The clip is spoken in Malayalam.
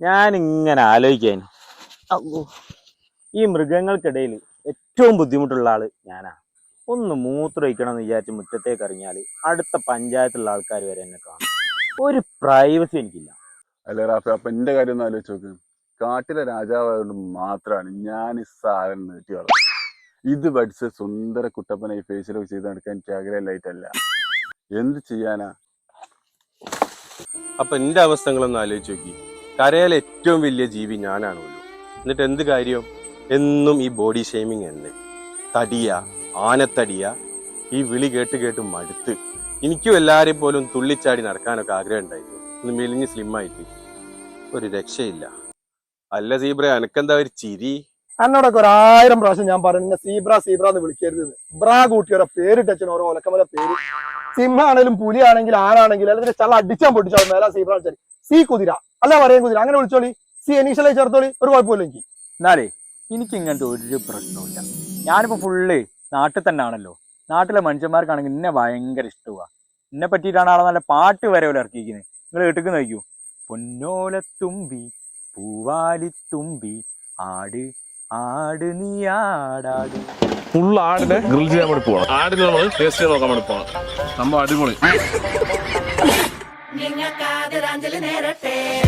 ഞാനിങ്ങനെ ആലോചിക്കാൻ ഈ മൃഗങ്ങൾക്കിടയിൽ ഏറ്റവും ബുദ്ധിമുട്ടുള്ള ആള് ഞാനാണ്. ഒന്ന് മൂത്രമൊഴിക്കണം എന്ന് വിചാരിച്ച് മുറ്റത്തേക്ക് ഇറങ്ങിയാൽ അടുത്ത പഞ്ചായത്തുള്ള ആൾക്കാർ വരെ എന്നെ കാണും. ഒരു പ്രൈവസി എനിക്കില്ല. അല്ലേ റാഫി, അപ്പൊ എന്റെ കാര്യം ഒന്ന് ആലോചിച്ച് നോക്ക്. കാട്ടിലെ രാജാവായതുകൊണ്ട് മാത്രമാണ് ഞാൻ ഈ സാധനം നീട്ടി വളർത്തുന്നത്. ഇത് പഠിച്ച് സുന്ദര കുട്ടപ്പനെ ഈ ഫേസിലൊക്കെ ചെയ്ത് നടക്കാൻ എനിക്ക് ആഗ്രഹമില്ലായിട്ടല്ല. എന്ത് ചെയ്യാനാ? അപ്പൊ എന്റെ അവസ്ഥകളൊന്ന് ആലോചിച്ച് നോക്കി. കരയിലെ ഏറ്റവും വലിയ ജീവി ഞാനാണല്ലോ. എന്നിട്ട് എന്ത് കാര്യം? എന്നും ഈ ബോഡി ഷെയ്മിങ് തന്നെ. തടിയ, ആനത്തടിയ, ഈ വിളി കേട്ട് കേട്ട് മടുത്ത്. എനിക്കും എല്ലാരെയും പോലും തുള്ളിച്ചാടി നടക്കാനൊക്കെ ആഗ്രഹം ഉണ്ടായിരുന്നു. ഒന്ന് മെലിഞ്ഞ് സ്ലിമ്മായിട്ട്. ഒരു രക്ഷയില്ല. അല്ല സീബ്ര, എനക്കെന്താ ഒരു ചിരി? എന്നോടൊക്കെ 1000 പ്രാവശ്യം ഞാൻ പറഞ്ഞു സീബ്ര സീബ്ര എന്ന് വിളിക്കരുത്. ബ്രാ കൂട്ടിയോടെ പേരിട്ടച്ഛൻ ഓരോ ഒലക്കമല പേര്. സിംഹാണേലും പുലിയാണെങ്കിലും ആണാണെങ്കിലും അല്ലെങ്കിൽ ചള്ള അടിച്ചാൻ പൊട്ടിച്ചോളും. മേല സീബ്ര വിളിച്ചാൽ സി കുതിര അല്ല പറയാൻ കുതിര അങ്ങനെ വിളിച്ചോളി. സി ഇനീഷ്യലായി ചേർത്തോളി, ഒരു കുഴപ്പമില്ല എനിക്ക്. എന്നാലേ എനിക്ക് ഇങ്ങനത്തെ ഒരു പ്രശ്നവുമില്ല. ഞാനിപ്പോ ഫുള്ള് നാട്ടിൽ തന്നെ ആണല്ലോ. നാട്ടിലെ മനുഷ്യന്മാർക്കാണെങ്കിൽ എന്നെ ഭയങ്കര ഇഷ്ടമാണ്. എന്നെ പറ്റിയിട്ടാണ് ആളെ നല്ല പാട്ട് വരെ പോലെ ഇറക്കിയിരിക്കുന്നത്. നിങ്ങൾ കേട്ടിക്ക് നോക്കൂ. പൊന്നോലത്തുമ്പി പൂവാലിത്തുമ്പി ആട് ആട് നീ ആടാട്. ഫുൾ ആടിനെ ഗ്രിൽ ചെയ്യാൻ വേണ്ടി പോകണം. ആടിനെ നമ്മൾ ടേസ്റ്റ് ചെയ്ത് നോക്കാൻ വേണ്ടി പോകണം. സംഭവം അടിപൊളി.